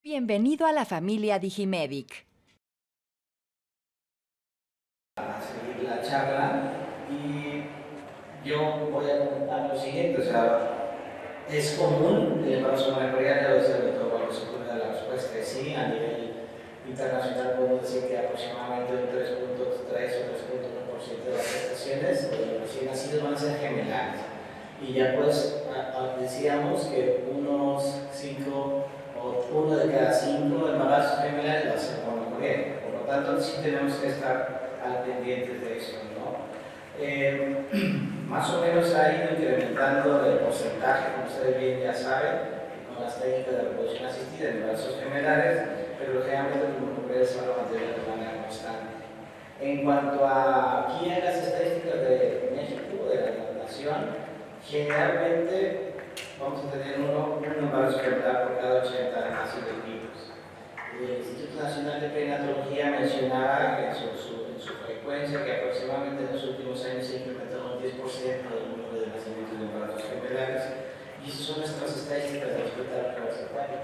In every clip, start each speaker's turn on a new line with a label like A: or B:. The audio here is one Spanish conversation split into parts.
A: Bienvenido a la familia Digimedic.
B: A seguir la charla y yo voy a comentar lo siguiente, o sea, es común el embarazo molecular, ya lo decía el doctor Pablo Sepúlveda, la respuesta es sí. A nivel internacional podemos decir que aproximadamente un 3.3 o 3.1% de las gestaciones de los recién nacidos van a ser gemelares. Y ya pues decíamos que unos 5 o 1 de cada 5 embarazos gemelares va a ser mononuclear. Por lo tanto, sí tenemos que estar al pendiente de eso, ¿no? Más o menos ha ido incrementando el porcentaje, como ustedes bien ya saben, con las técnicas de reproducción asistida en embarazos gemelares, pero generalmente los mononucleares van a mantener de manera constante. En cuanto a aquí en las estadísticas de México, de la nación, generalmente vamos a tener un embarazo gemelar por cada 80 nacidos vivos. El Instituto Nacional de Perinatología mencionaba en su frecuencia que aproximadamente en los últimos años se ha incrementado un 10% del número de nacimientos de embarazos gemelares, y esas son nuestras estadísticas del hospital universitario.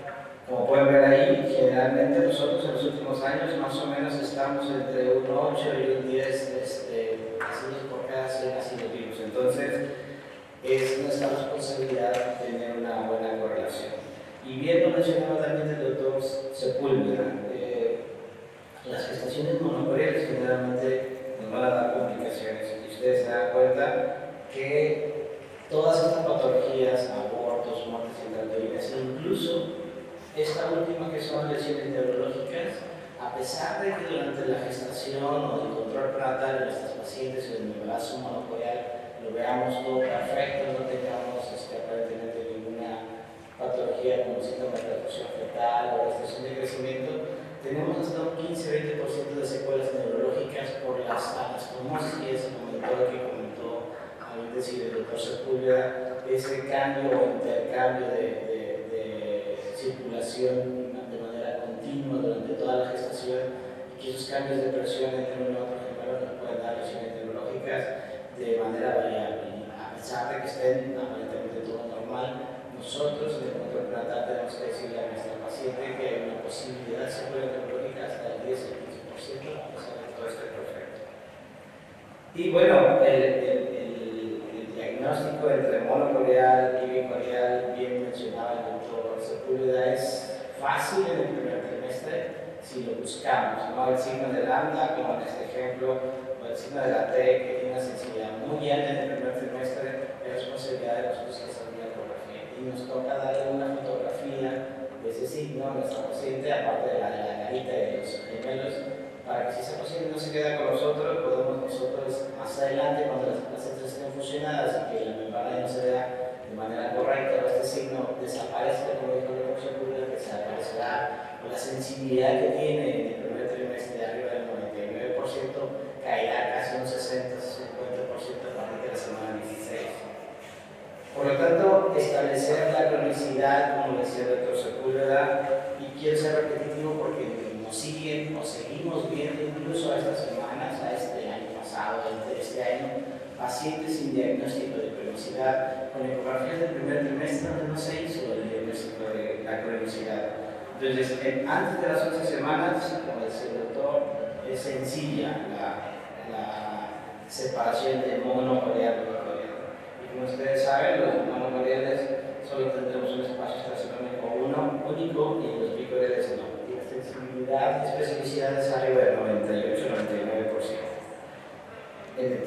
B: Como pueden ver ahí, generalmente nosotros en los últimos años más o menos estamos entre un 8 y un 10 nacidos por cada 100 nacidos vivos. Entonces, es nuestra responsabilidad tener una buena correlación. Y bien lo mencionaba también el doctor Sepúlveda, las gestaciones mononucleares generalmente nos van a dar complicaciones. Y ustedes se dan cuenta que todas estas patologías, abortos, muertes intrauterinas, incluso esta última que son lesiones neurológicas, a pesar de que durante la gestación o el control prenatal de nuestras pacientes o el embarazo mononuclear lo veamos todo perfecto, no tengamos aparentemente ninguna patología como síndrome de perfusión fetal o restricción de crecimiento, tenemos hasta un 15-20% de secuelas neurológicas por las anastomosis, que es el comentario que comentó al decir el doctor Sepúlveda, ese cambio o intercambio de circulación de manera continua durante toda la gestación, y que esos cambios de presión entre uno y otro gemelo nos pueden dar lesiones neurológicas de manera variable. Y a pesar de que estén aparentemente todo normal, nosotros en el control prenatal tenemos que decirle a nuestra paciente que hay una posibilidad de secuela neurológica hasta el 10 o 15%, a pesar de que todo esté perfecto. Y bueno, el diagnóstico entre monocoreal y bicoreal, bien mencionaba el doctor Sepúlveda, es fácil en el primer trimestre si lo buscamos, ¿no? El signo de lambda, como en este ejemplo, o el signo de la T, que tiene una sensibilidad muy alta en el primer trimestre, es responsabilidad de nosotros que hacer una ecografía. Y nos toca darle una fotografía de ese signo a nuestra paciente, aparte de la carita y de los gemelos, para que si esa paciente no se queda con nosotros, podemos nosotros más adelante, cuando las placentas estén fusionadas y que la membrana no se vea de manera correcta, o este signo desaparezca, como dijo el doctor Sepúlveda, que desaparecerá, o la sensibilidad que tiene en el primer trimestre de arriba del 99%, caerá casi un 60-50% a partir de la semana 16. Por lo tanto, establecer la cronicidad, como decía el doctor Sepúlveda, y quiero ser repetitivo porque nos siguen o seguimos viendo incluso a estas semanas, a este año pasado, este año, pacientes sin diagnóstico de cronicidad con ecografías del primer trimestre donde no se hizo el diagnóstico de la cronicidad. Entonces, antes de las 11 semanas, como decía el doctor, es sencilla la separación de monocoreal y bicoreal. Y como ustedes saben, los monocoreales solo tendremos un espacio estacionómico único y los bicoreales no. Sensibilidad y especificidades arriba del 98-99%. En el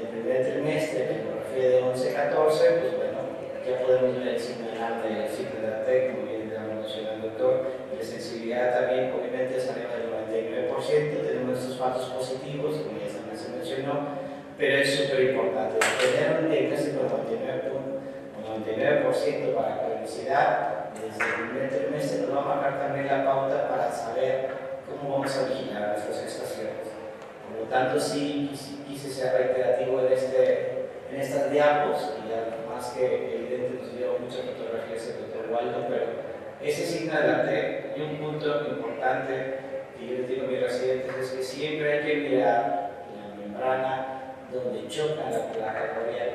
B: primer trimestre, la ecografía de 11-14, pues bueno, ya podemos ver el signo de lambda y el signo de la T, como bien ya mencionó el doctor. Y la sensibilidad también, obviamente, es arriba del 99%. Tenemos estos falsos positivos, como ya también se mencionó, pero es súper importante tener un diagnóstico de 99% para cronicidad. Desde el primer trimestre nos va a marcar también la pauta para saber cómo vamos a vigilar nuestras gestaciones. Por lo tanto, sí quise ser reiterativo en estas diapos, y más que evidente nos dio muchas fotografías el doctor Waldo, pero ese signo de la T, y un punto importante que yo les digo a mis residentes, es que siempre hay que mirar la membrana donde choca la placa coreal,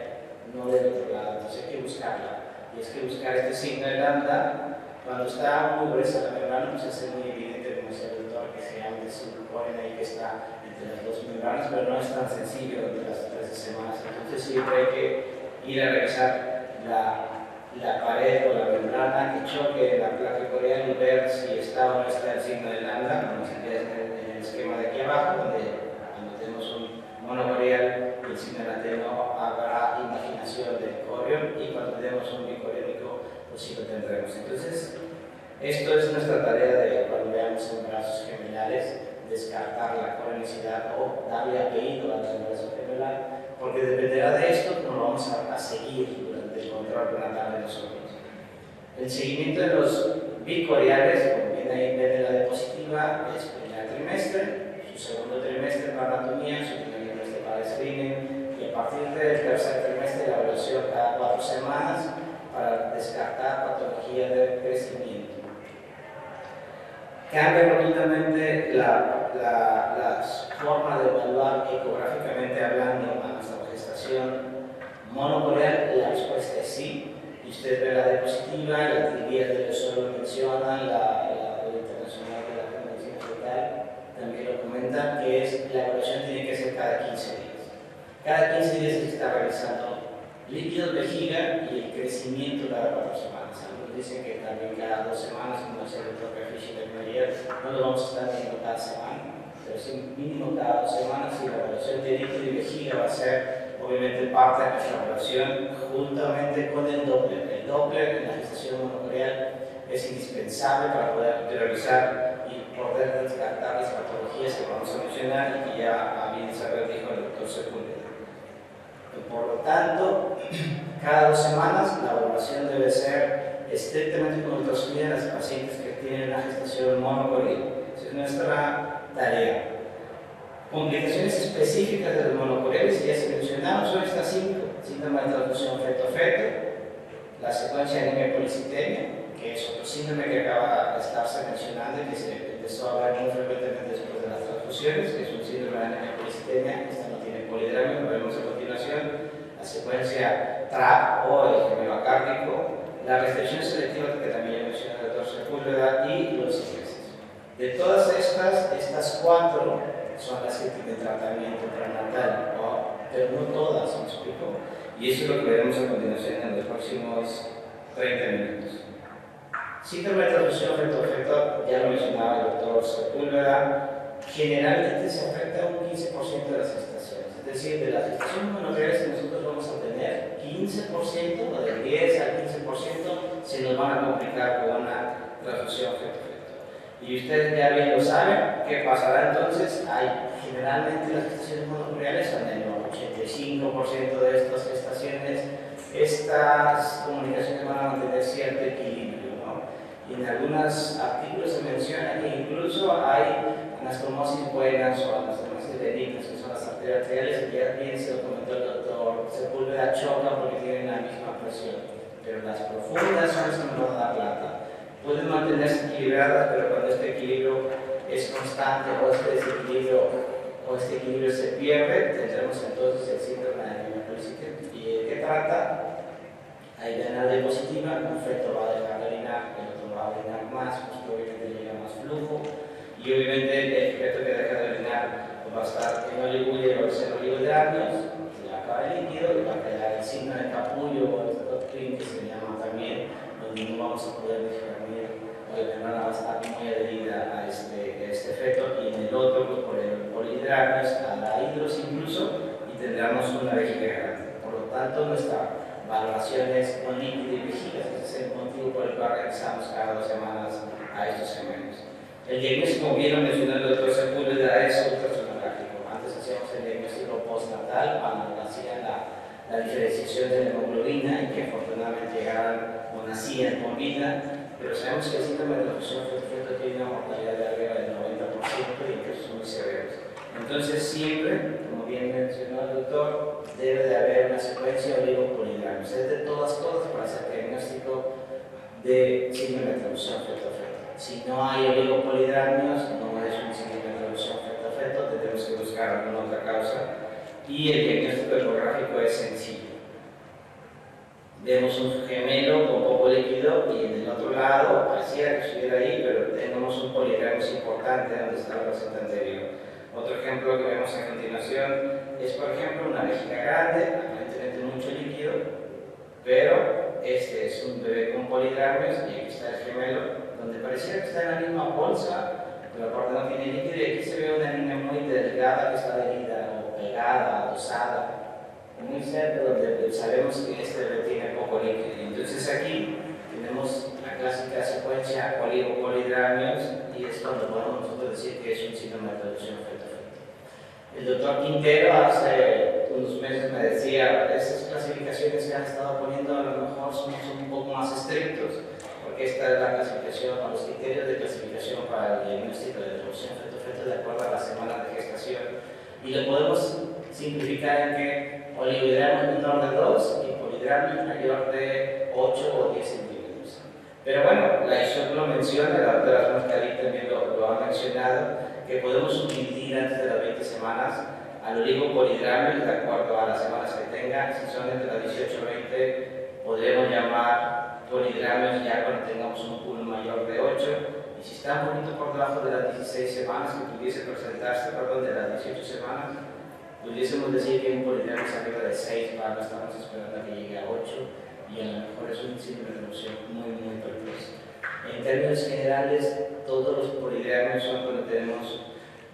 B: no del otro lado. Entonces hay que buscarla, y es que buscar este signo de lambda Cuando está muy gruesa la membrana, pues es muy evidente, como decía el doctor, que se llama el subcoren ahí que está entre las dos membranas, pero no es tan sencillo durante las 13 semanas. Entonces siempre hay que ir a revisar la pared o la membrana que choque en la placa coreal y ver si está o no está el signo de lambda, como se ve en el esquema de aquí abajo, donde cuando tenemos un monocoreal, el signo de latino habrá imaginación del corión, y cuando tenemos un bicoriónico, pues sí lo tendremos. Entonces, esto es nuestra tarea de cuando veamos embarazos gemelales, descartar la coronicidad o darle apellido al embarazo gemelar, porque dependerá de esto que nos vamos a seguir durante el control prenatal de los óvulos. El seguimiento de los bicoriales, como viene ahí en la diapositiva, es primer trimestre, su segundo trimestre para anatomía, su primer trimestre para screening, y a partir del tercer trimestre la evaluación cada 4 semanas para descartar patología de crecimiento. Cambia rotundamente la forma de evaluar ecográficamente hablando a nuestra gestación monocoreal. La respuesta es sí, y usted ve la diapositiva, la teoría del suelo menciona, la internacional de la medicina fetal también lo comenta, que es la evaluación tiene que ser cada 15 días. Cada 15 días se está revisando líquidos vejiga y el crecimiento cada 4 semanas. Algunos dicen que también cada 2 semanas, como decía el doctor Fischer ayer, no lo vamos a estar viendo cada semana, pero sí mínimo cada 2 semanas, y la evaluación de líquido y vejiga va a ser obviamente parte de nuestra evaluación juntamente con el Doppler. El Doppler en la gestación monocoreal es indispensable para poder revisar y poder descartar las patologías que vamos a mencionar y que ya bien saber dijo el doctor Sepúlveda. Por lo tanto, cada 2 semanas la evaluación debe ser estrictamente controlada en las pacientes que tienen una gestación monocoreal. Esa es nuestra tarea. Complicaciones específicas de los monocoreales, ya se mencionaron, son estas 5: síndrome de transfusión feto-feto, la secuencia de anemia policitemia, que es otro síndrome que acaba de estarse mencionando y que se empezó a ver muy frecuentemente después de las transfusiones, que es un síndrome de anemia policitemia. Esta no tiene polidramio, lo vemos a continuación. La secuencia TRAP o el gemelo acárdico, la restricción selectiva, que también ya mencionó el doctor Sepúlveda, y los ingresos. De todas estas 4 son las que tienen tratamiento prenatal, pero no todas, ¿me explico? Y eso es lo que veremos a continuación en los próximos 30 minutos. Síndrome de transfusión feto-feto, ya lo mencionaba el doctor Sepúlveda, generalmente se afecta a un 15% de las gestaciones. Es decir, de las gestaciones monocoreales que nosotros vamos a tener, 15% o del 10 al 15% se nos van a complicar con una transfusión feto-feto. Y ustedes ya bien lo saben, ¿qué pasará entonces? Generalmente las gestaciones monocoreales son en el 85% de estas gestaciones, estas comunicaciones van a mantener cierto equilibrio, ¿no? Y en algunos artículos se menciona que incluso hay anastomosis buenas o anastomosis benignas, que son las arterias arteriales, y ya bien se lo comentó el doctor Sepúlveda, chocan porque tienen la misma presión. Pero las profundas son las que nos van a dar plata. Pueden mantenerse equilibradas, pero cuando este equilibrio es constante o este desequilibrio o este equilibrio se pierde, tendremos entonces el síndrome de anemia policística. ¿Y de qué trata? Ahí ven la diapositiva, un feto va a dejar de orinar, el otro va a orinar más, pues que obviamente llega más flujo, y obviamente el feto que deja de orinar pues va a estar en oligoide, va a ser oligodramios, se le acaba el líquido y va a quedar el signo de capullo o el doctrine, que se llama también, donde no vamos a poder discernir, o la membrana va a estar muy adherida a este feto, y en el otro, pues por el polihidramios, a la hidros incluso, y tendremos una vejiga grande. Por lo tanto, nuestra valoración es con líquido y vejigas. Ese es el motivo por el cual realizamos cada 2 semanas a estos gemelos. El diagnóstico, como bien lo mencionó el doctor Sepúlveda, es ultrasonográfico. Antes hacíamos el diagnóstico postnatal, cuando hacían la diferenciación de la hemoglobina y que afortunadamente llegaron o nacían con vida, pero sabemos que el síndrome de transfusión feto-feto tiene una mortalidad de arriba del 90% y en casos muy severos. Entonces siempre, como bien mencionó el doctor, debe de haber una secuencia oligopolidramios. Es de todas para hacer diagnóstico de síndrome de transfusión feto-feto. Si no hay oligopolidramios, no es un síndrome de transfusión feto-feto, tendremos que buscar alguna otra causa, y el diagnóstico ecográfico es sencillo. vemos un gemelo con poco líquido y en el otro lado pareciera que estuviera ahí, pero tenemos un poligramos importante donde está la placenta anterior. Otro ejemplo que vemos a continuación es, por ejemplo, una vejiga grande, aparentemente mucho líquido, pero este es un bebé con polidrames y aquí está el gemelo, donde pareciera que está en la misma bolsa, pero aparte no tiene líquido, y aquí se ve una línea muy delgada que está adherida o pegada, dosada, muy cerca, donde sabemos que este bebé tiene poco líquido. Entonces aquí tenemos la clásica secuencia oligopolidramios y es cuando podemos nosotros decir que es un síndrome de traducción feto-feto. El doctor Quintero hace unos meses me decía, esas clasificaciones que han estado poniendo a lo mejor son un poco más estrictos, porque esta es la clasificación, o los criterios de clasificación para el diagnóstico de traducción feto-feto de acuerdo a las semanas de gestación, y lo podemos simplificar en que oligohidramios menor de 2 y polihidramios mayor de 8 o 10 centímetros. Pero bueno, la ISOC lo menciona, la doctora Mascarí también lo ha mencionado, que podemos subdividir antes de las 20 semanas al oligopolihidramios de acuerdo a las semanas que tenga. Si son entre las 18 y 20, podremos llamar polihidramios ya cuando tengamos un pool mayor de 8. Y si está un poquito por debajo de las 16 semanas que pudiese presentarse, perdón, de las 18 semanas, pudiésemos decir que un polihidramio es arriba de 6, ¿vale? Estamos esperando a que llegue a 8 y a lo mejor es un síndrome de traducción muy precoz. En términos generales, todos los polihidramios son cuando tenemos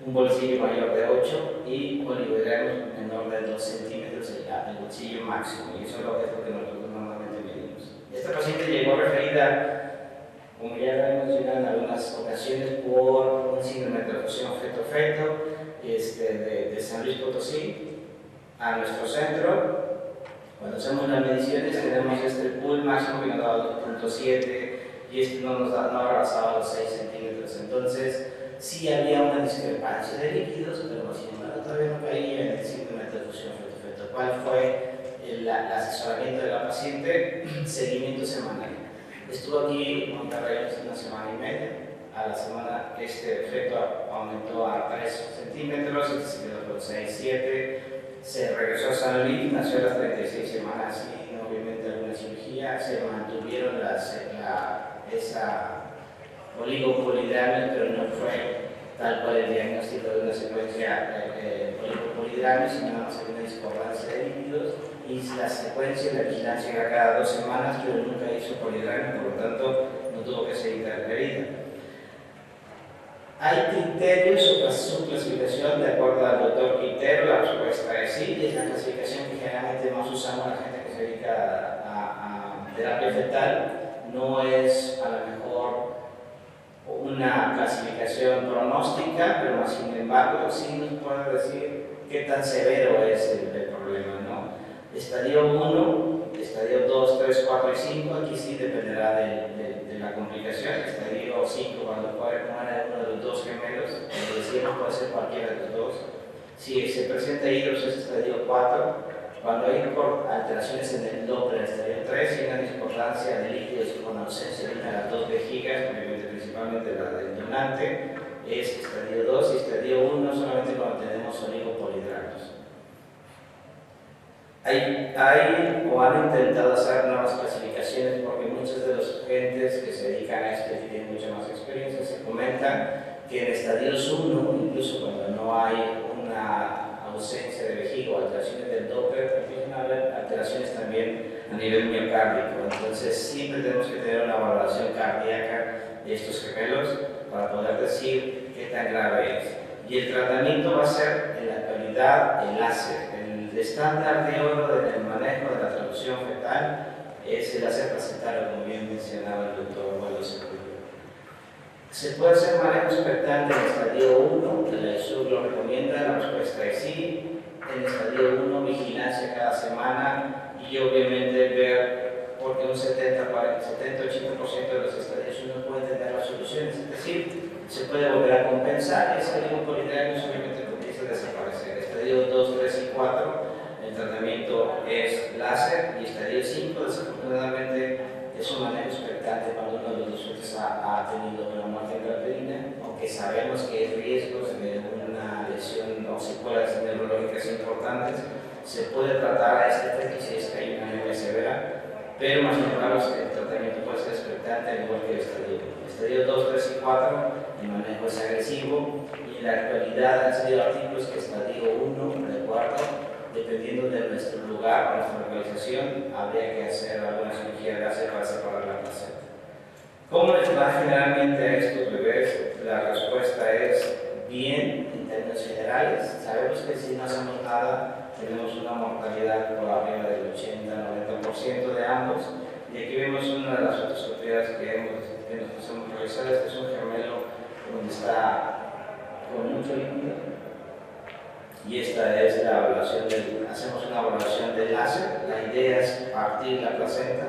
B: un bolsillo mayor de 8 y oligohidramios menor de 2 centímetros, el bolsillo máximo, y eso es lo que nosotros normalmente medimos. Esta paciente llegó referida, como ya lo he mencionado en algunas ocasiones, por un síndrome de traducción feto-feto de San Luis Potosí a nuestro centro. Cuando hacemos las mediciones tenemos el pool máximo que nos daba 2.7 y no rebasaba los 6 centímetros. Entonces sí había una discrepancia de líquidos, pero sin embargo todavía no caía en el síndrome de traducción feto-feto. ¿Cuál fue el asesoramiento de la paciente? Seguimiento semanal. Estuvo aquí en Monterrey una semana y media. A la semana este feto aumentó a 3 centímetros, se quedó con 6, 7, se regresó a San Luis, nació a las 36 semanas y obviamente alguna cirugía, se mantuvieron esa oligopolihidramios, pero no fue tal cual el diagnóstico de una secuencia oligopolihidramios, sino nada más una discordancia de líquidos, y la secuencia y la vigilancia era cada 2 semanas, pero nunca hizo polihidramio, por lo tanto no tuvo que ser interferida. Hay criterios sobre su clasificación de acuerdo al doctor Quintero. La respuesta es sí, es la clasificación que generalmente más usamos la gente que se dedica a terapia fetal. No es a lo mejor una clasificación pronóstica, pero más sin embargo sí nos puede decir qué tan severo es el problema, ¿no? Estadio 1, estadio 2, 3, 4 y 5, aquí sí dependerá de la complicación. Estadio 5, cuando muere uno de los dos gemelos, como decíamos, puede ser cualquiera de los dos. Si se presenta hidros es estadio 4, cuando hay alteraciones en el Doppler, estadio 3, y una discordancia de líquidos con ausencia de una de las dos vejigas, obviamente principalmente la del donante, es estadio 2 y estadio 1 solamente cuando tenemos oligopolihidramios. Hay o han intentado hacer nuevas clasificaciones porque muchos de los gentes que se dedican a esto y tienen mucha más experiencia se comentan que en estadios 1, incluso cuando no hay una ausencia de vejiga o alteraciones del Doppler, empiezan a haber alteraciones también a nivel miocárdico. Entonces siempre tenemos que tener una valoración cardíaca de estos gemelos para poder decir qué tan grave es. Y el tratamiento va a ser en la actualidad el láser. El estándar de oro del manejo de la traducción fetal es el láser placentario, como bien mencionaba el doctor Waldo Sepúlveda. ¿Se puede hacer manejo expectante en el estadio 1? La ISUR lo recomienda, la respuesta es sí. En el estadio 1, vigilancia cada semana y obviamente ver, porque un 70-80% de los estadios 1 pueden tener las soluciones, es decir, se puede volver a compensar y ese oligopolihidramios obviamente comienza a desaparecer. Estadio 2, 3 y 4, el tratamiento es láser, y estadio 5, desafortunadamente, es un manejo expectante cuando uno de los pacientes ha tenido una muerte intrauterina, aunque sabemos que hay riesgos de una lesión o secuelas neurológicas importantes. Se puede tratar a este efecto si es que hay una anemia severa, pero más o menos el tratamiento puede ser expectante al igual que el estadio 1. El estadio 2, 3 y 4, el manejo es agresivo y en la actualidad han salido artículos que estadio 1, de cuarto, dependiendo de nuestro lugar o nuestra localización, habría que hacer alguna cirugía gástrica para separar la placenta. ¿Cómo les va generalmente a estos bebés? La respuesta es bien en términos generales. Sabemos que si no hacemos nada, tenemos una mortalidad por arriba del 80-90% de ambos. Y aquí vemos una de las fotoscopías que nos hemos realizado. Este es un gemelo donde está con mucho líquido. Y esta es la evaluación hacemos una evaluación del láser. La idea es partir la placenta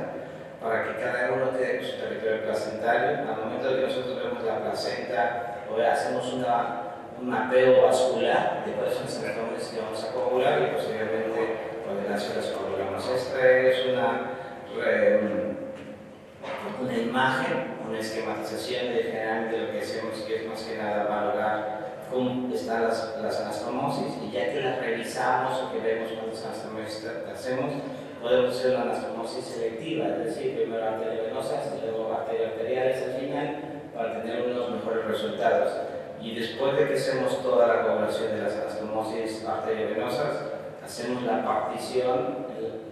B: para que cada uno quede con su territorio placentario. Al momento de que nosotros vemos la placenta, o hacemos un mapeo vascular de cuáles son los anatomias que vamos a coagular y posteriormente con el láser las coagulamos. Esta es una imagen, una esquematización de generalmente lo que hacemos, que es más que nada valorar cómo están las anastomosis, y ya que las revisamos o que vemos cuántas anastomosis hacemos, podemos hacer una anastomosis selectiva, es decir, primero arteriovenosas y luego arterioarteriales al final, para tener unos mejores resultados. Y después de que hacemos toda la coagulación de las anastomosis arteriovenosas, hacemos la partición,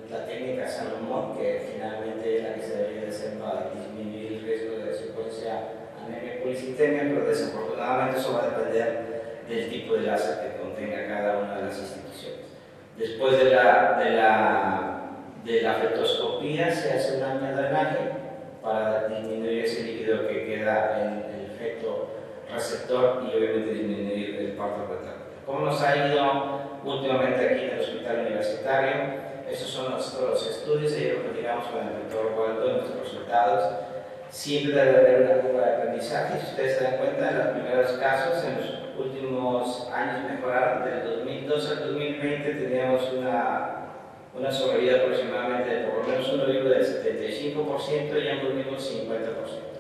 B: la técnica Salomón, que finalmente es la que se debería hacer para disminuir el riesgo de secuencia anemia policitemia, pero desafortunadamente eso va a depender del tipo de láser que contenga cada una de las instituciones. Después de la fetoscopía se hace un drenaje para disminuir ese líquido que queda en el feto receptor y obviamente disminuir el parto fetal. ¿Cómo nos ha ido últimamente aquí en el hospital universitario? Esos son los estudios, ayer lo platicamos con el doctor Waldo en nuestros resultados. Siempre debe haber una curva de aprendizaje. Si ustedes se dan cuenta, en los primeros casos, en los últimos años mejoraron. Del 2012 al 2020 teníamos una sobrevida aproximadamente de por lo menos uno vivo del 75% y ambos vivos 50%.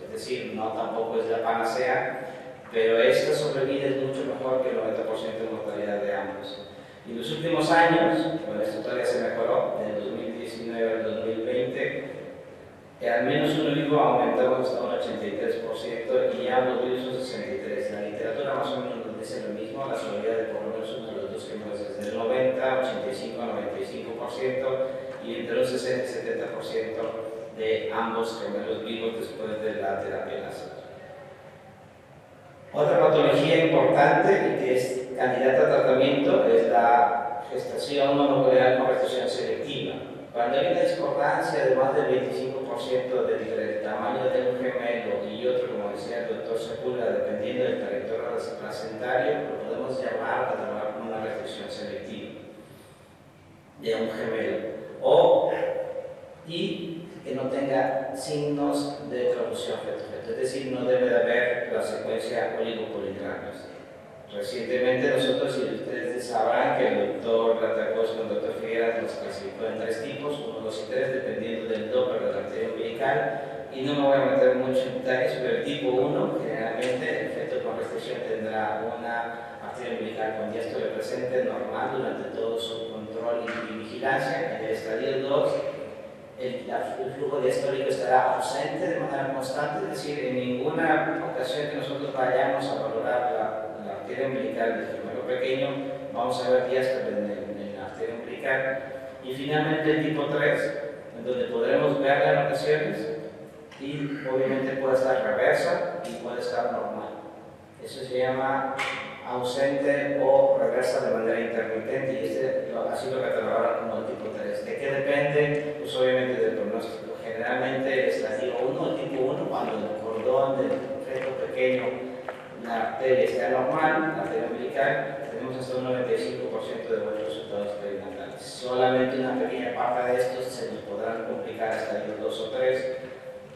B: Es decir, no tampoco es la panacea, pero esta sobrevida es mucho mejor que el 90% de mortalidad de ambos. Y en los últimos años, bueno, esto todavía se mejoró, del 2019 al 2020, al menos uno vivo aumentó hasta un 83% y ambos vivos un 63%. La literatura más o menos nos dice lo mismo, la sobrevida de por lo menos uno de los dos gemelos es del 90, 85, 95% y entre un 60 y 70% de ambos gemelos vivos después de la terapia láser. Otra patología importante y que es candidata a tratamiento es la gestación mononuclear con restricción selectiva. Cuando hay una discordancia de más del 25% del tamaño de un gemelo y otro, como decía el doctor Sepúlveda, dependiendo del territorio placentario, lo podemos llamar una restricción selectiva de un gemelo. Y que no tenga signos de traducción feto-feto, es decir, no debe de haber la secuencia oligopolitráneos. Recientemente nosotros, y ustedes sabrán que el doctor Latacos con el doctor Figueras los clasificó en 3 tipos, 1, 2 y 3, dependiendo del Doppler de la arteria umbilical, y no me voy a meter mucho en detalles, pero el tipo 1, generalmente el feto con restricción tendrá una arteria umbilical con diástole presente normal durante todo su control y vigilancia. En el estadio 2, el flujo diastólico estará ausente de manera constante, es decir, en ninguna ocasión que nosotros vayamos a valorar la arteria umbilical del gemelo pequeño, vamos a ver diástole en la arteria umbilical. Y finalmente el tipo 3, en donde podremos verla en ocasiones y obviamente puede estar reversa y puede estar normal. Eso se llama ausente o reversa de manera intermitente y así lo catalogaron como el tipo 3. ¿De qué depende? Pues obviamente del pronóstico. Generalmente el estadio 1, el tipo 1, cuando el cordón del feto pequeño, la arteria está normal, la arteria umbilical, tenemos hasta un 95% de buenos resultados perinatales. Solamente una pequeña parte de estos se nos podrán complicar hasta el 2 o 3,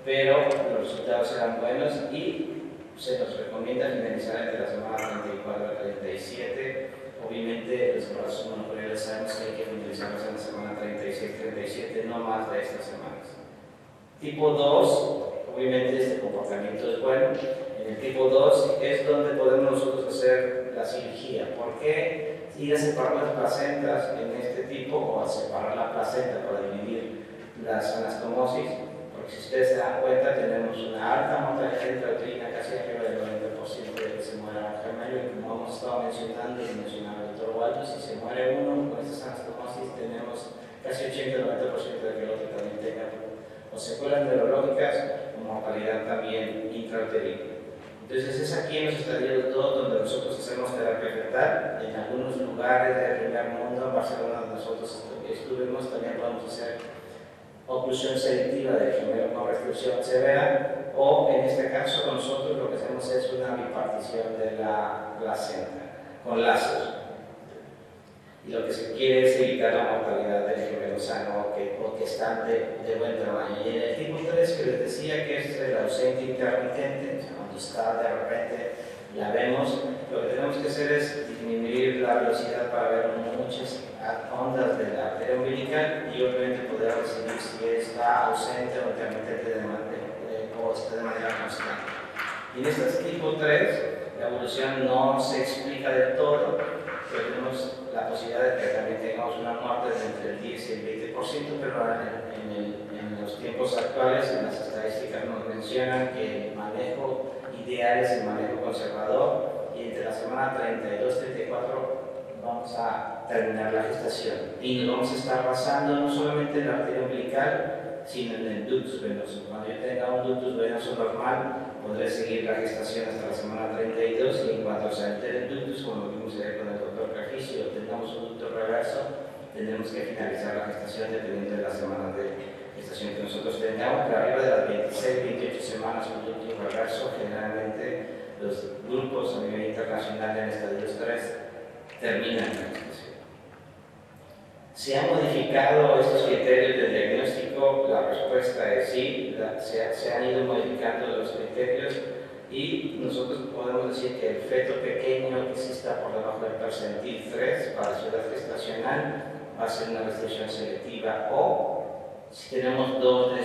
B: pero los resultados serán buenos y se nos recomienda finalizar entre la semana 34 y 37. Obviamente, los embarazos mononucleares sabemos que hay que finalizarlos en la semana 36-37, no más de estas semanas. Tipo 2, obviamente este comportamiento es bueno. En el tipo 2 es donde podemos nosotros hacer la cirugía. ¿Por qué ir a separar las placentas en este tipo o a separar la placenta para dividir las anastomosis, porque si ustedes se dan cuenta tenemos una alta mortalidad intrauterina, casi arriba del 90% de que se muera un gemelo, y como hemos estado mencionando y mencionaba el doctor Waldo, si se muere uno con estas anastomosis tenemos casi 80-90% de que el otro también tenga o secuelas neurológicas o mortalidad también intrauterina. Entonces es aquí en los estadios 2 donde nosotros hacemos terapia fetal. En algunos lugares del primer mundo, en Barcelona donde nosotros estuvimos, también podemos hacer oclusión selectiva del gemelo con restricción severa, o en este caso nosotros lo que hacemos es una bipartición de la placenta con láser. Y lo que se quiere es evitar la mortalidad del gemelo sano o que están de buen tamaño. Y en el tipo 3 que les decía que es el ausente intermitente, cuando está de repente la vemos, lo que tenemos que hacer es disminuir la velocidad para ver muchas ondas de la arteria umbilical y obviamente poder decidir si está ausente o intermitente o está de manera constante. Y en este tipo 3 la evolución no se explica del todo, pero tenemos la posibilidad de que también tengamos una muerte de entre el 10 y el 20%, pero en los tiempos actuales, en las estadísticas nos mencionan que el manejo ideal es el manejo conservador, y entre la semana 32-34 vamos a terminar la gestación. Y nos vamos a estar basando no solamente en la arteria umbilical, sino en el ductus venoso. Cuando yo tenga un ductus venoso normal, podré seguir la gestación hasta la semana 32, y en cuanto se altere el ductus, como lo vimos ayer con el doctor Cajicio, o tengamos un ducto reverso, tendremos que finalizar la gestación dependiendo de las semanas de gestación que nosotros tengamos, pero arriba de las 26-28 semanas un ducto reverso, generalmente los grupos a nivel internacional en estadios 3 terminan la gestación. ¿Se han modificado estos criterios de diagnóstico? La respuesta es sí, se han ido modificando los criterios, y nosotros podemos decir que el feto pequeño que exista por debajo del percentil 3 para la edad gestacional va a ser una restricción selectiva, o si tenemos dos de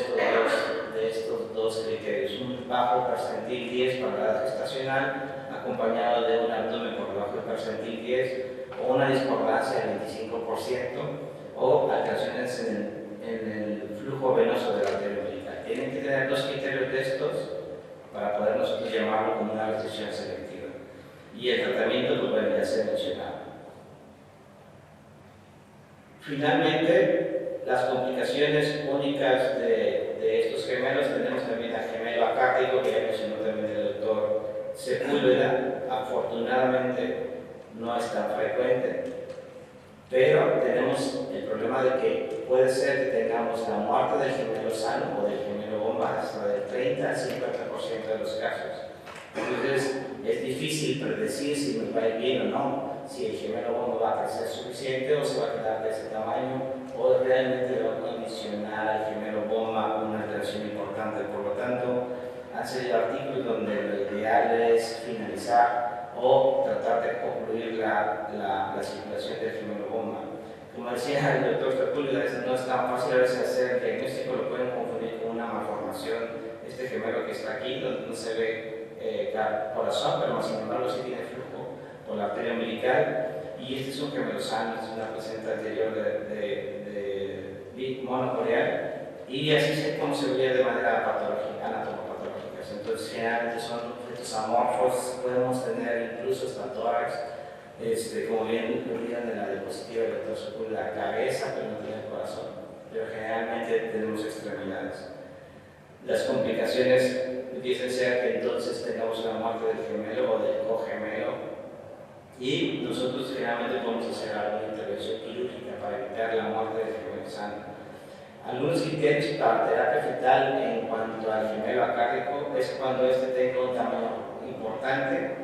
B: estos dos criterios, un bajo percentil 10 para la edad gestacional acompañado de un abdomen por debajo del percentil 10, o una discordancia del 25%, o alteraciones en el flujo venoso de la arteria umbilical. Tienen que tener dos criterios de estos para poder nosotros llamarlo como una restricción selectiva. Y el tratamiento, pues bueno, ya se ha mencionado. Finalmente, las complicaciones únicas de estos gemelos, tenemos también al gemelo acárdico, que ya mencionó también el doctor Sepúlveda. Afortunadamente no es tan frecuente, pero tenemos el problema de que puede ser que tengamos la muerte del gemelo sano o del gemelo bomba hasta del 30 al 50% de los casos. Entonces es difícil predecir si nos va a ir bien o no, si el gemelo bomba va a crecer suficiente o se va a quedar de ese tamaño, o realmente va a condicionar al gemelo bomba una alteración importante. Por lo tanto, han salido artículos donde lo ideal es finalizar o tratar de concluir la circulación del gemelo bomba. Como decía el doctor Sepúlveda, no es tan fácil a veces hacer el diagnóstico, lo pueden confundir con una malformación. Este gemelo que está aquí, donde no se ve corazón, pero sin embargo sí tiene flujo por la arteria umbilical, y este es un gemelo sano, es una placenta anterior de monocoreal, y así es como se veía de manera patológica, anatomopatológica. Entonces generalmente son fetos amorfos, podemos tener incluso hasta tórax, como bien vieron en la diapositiva del doctor Sepúlveda, la cabeza, pero no tiene corazón, pero generalmente tenemos extremidades. Las complicaciones empiezan a ser que entonces tengamos la muerte del gemelo o del cogemelo, y nosotros generalmente podemos hacer alguna intervención quirúrgica para evitar la muerte del gemelo sano. Algunos criterios para terapia fetal en cuanto al gemelo acárdico es cuando tenga un tamaño importante,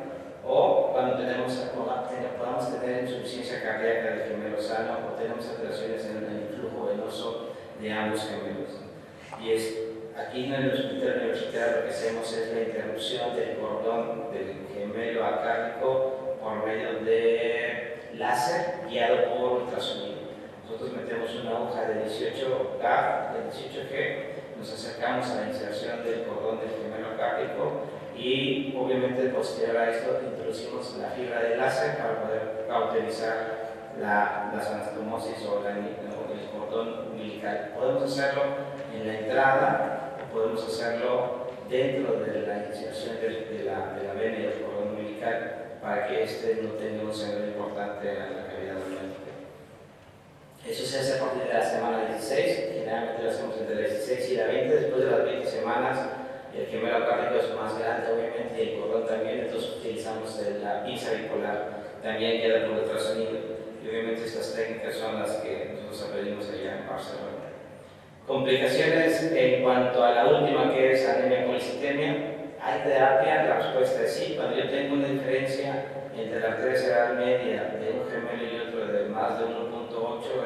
B: o cuando podamos tener insuficiencia cardíaca del gemelo sano, o tenemos alteraciones en el flujo venoso de ambos gemelos. Y aquí en el hospital universitario lo que hacemos es la interrupción del cordón del gemelo acárdico por medio de láser guiado por ultrasonido. Nosotros metemos una aguja de 18K, de 18G, nos acercamos a la inserción del cordón del gemelo acárdico, y obviamente posterior a esto introducimos la fibra de láser para poder cauterizar las anastomosis o el cordón umbilical. Podemos hacerlo en la entrada o podemos hacerlo dentro de la inserción de la vena y del cordón umbilical para que no tenga un sangrado importante a la cavidad lumbar. Eso se hace a partir de la semana 16, generalmente lo hacemos entre la 16 y la 20, después de las 20 semanas el gemelo cárdico es más grande obviamente y el cordón también, entonces utilizamos la pinza bipolar, también queda por ultrasonido y obviamente estas técnicas son las que nosotros aprendimos allá en Barcelona. Complicaciones en cuanto a la última que es anemia policitemia, ¿hay terapia? La respuesta es sí. Cuando yo tengo una diferencia entre la arteria cerebral media de un gemelo y otro de más de 1.8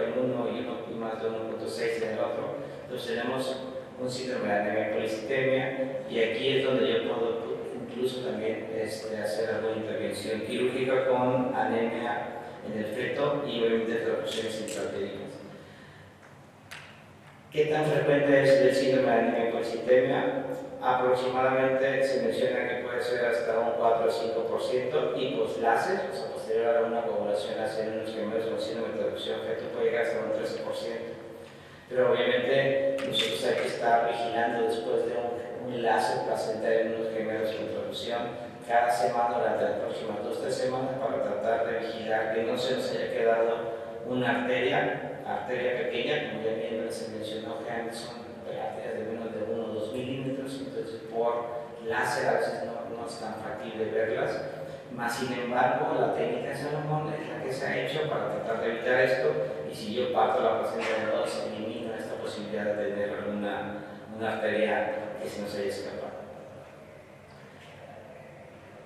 B: en uno y más de 1.6 en el otro, entonces tenemos un síndrome de anemia policitemia y aquí es donde yo puedo incluso también hacer alguna intervención quirúrgica con anemia en el feto y obviamente transfusiones intrauterines. ¿Qué tan frecuente es el síndrome de anemia policitemia? Aproximadamente se menciona que puede ser hasta un 4 o 5% y posláser, o sea, posterior a una coagulación láser en unos gemelos con síndrome de traducción feto puede llegar hasta un 13%. Pero obviamente nosotros hay que estar vigilando después de un láser placentario en unos gemelos con traducción cada semana durante las próximas 2 o 3 semanas para tratar de vigilar que no se nos haya quedado una arteria pequeña, como ya bien se mencionó, que son arterias de menos de 1 o 2 milímetros, entonces por láser a veces no es tan factible verlas, más sin embargo la técnica de Salomón es la que se ha hecho para tratar de evitar esto, y si yo parto la placenta de 2, elimino esta posibilidad de tener una arteria que se nos haya escapado.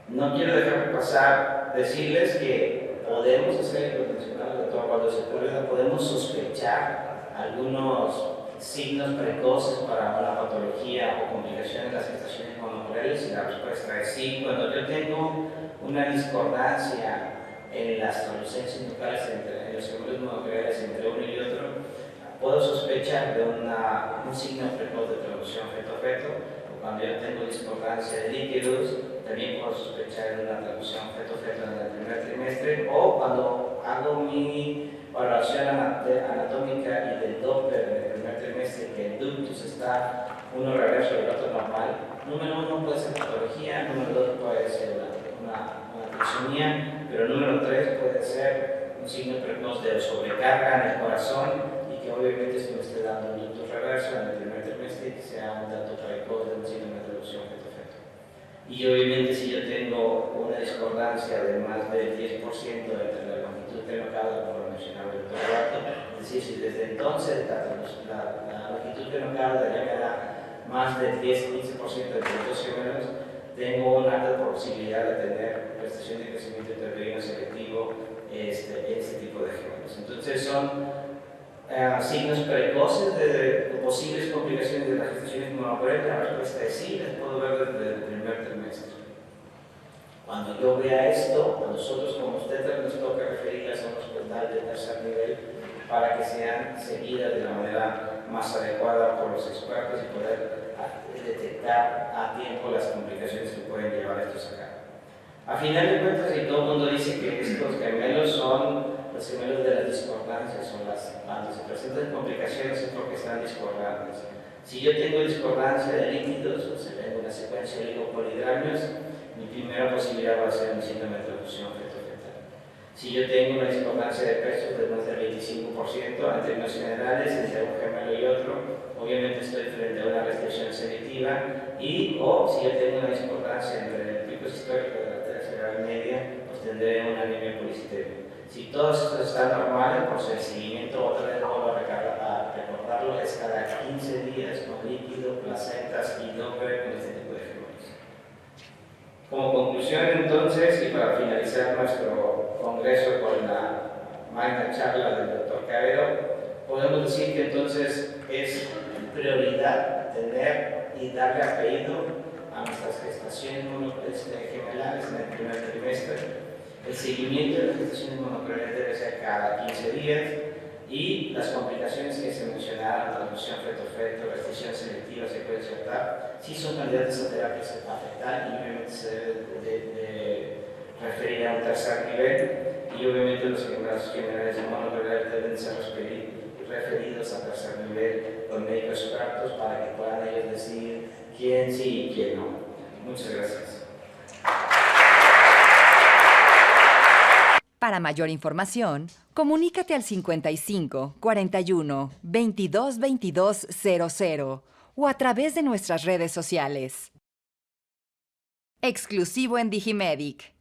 B: No quiero dejar pasar decirles que podemos hacer, lo mencionaba el doctor Waldo Sepúlveda, podemos sospechar algunos signos precoces para una patología o complicaciones de las gestaciones mononucleares y la respuesta es sí. Cuando yo tengo una discordancia en las translucencias nucleares en los gemelos mononucleares entre uno y otro, puedo sospechar de un signo precoz de traducción feto-feto, o cuando yo tengo discordancia de líquidos, también puedo sospechar de una traducción feto-feto en el primer trimestre, o cuando hago mi valoración anatómica y del Doppler en el primer trimestre, que el ductus está uno reverso y el otro normal. Número 1 puede ser patología, número 2 puede ser una trixomía, pero número 3 puede ser un signo precoz de sobrecarga en el corazón y que obviamente se me esté dando un ductus reverso en el primer trimestre y que sea un dato precoz de un signo de traducción feto-feto. Y obviamente si yo tengo una discordancia de más del 10% entre la longitud crenocauda, como lo mencionaba el doctor Duarte, es decir, si desde entonces la longitud crenocauda ya me da más del 10-15% entre los dos gemelos, tengo una alta posibilidad de tener prestación de crecimiento intrauterino selectivo en este tipo de gemelos. Entonces son signos precoces de posibles complicaciones de las gestaciones mononucleares. La respuesta es sí, las puedo ver desde el primer trimestre. Cuando yo vea esto, a nosotros como ustedes nos toca referirlas a un hospital de tercer nivel para que sean seguidas de la manera más adecuada por los expertos y poder detectar a tiempo las complicaciones que pueden llevar estos a cabo. A final de cuentas, y todo el mundo dice que estos gemelos son los gemelos de las discordancias, cuando se presentan complicaciones es porque están discordantes. Si yo tengo discordancia de líquidos, o sea, tengo una secuencia de oligopolidramios, mi primera posibilidad va a ser un síndrome de traducción feto-fetal. Si yo tengo una discordancia de pesos de más del 25% en términos generales entre un gemelo y otro, obviamente estoy frente a una restricción selectiva o si yo tengo una discordancia entre el pico histórico de la arteria cerebral media, pues tendré una anemia policitemia. Si todos estos están normales, pues el seguimiento, otra vez vuelvo a recordarlo, es cada 15 días con líquido, placentas y Doppler con este tipo de gemelos. Como conclusión entonces, y para finalizar nuestro congreso con la magna charla del Dr. Cabero, podemos decir que entonces es prioridad tener y darle apellido a nuestras gestaciones gemelares en el primer trimestre. El seguimiento de las gestaciones mononucleares debe ser cada 15 días y las complicaciones que se mencionaron, transfusión feto-feto, restricción selectiva, secuencia TAP, sí son candidatos a terapia fetal y obviamente se debe de referir a un tercer nivel y obviamente los gemelos generales Muchas gracias.
A: Para mayor información, comunícate al 55 41 22 22 00 o a través de nuestras redes sociales. Exclusivo en Digimedic.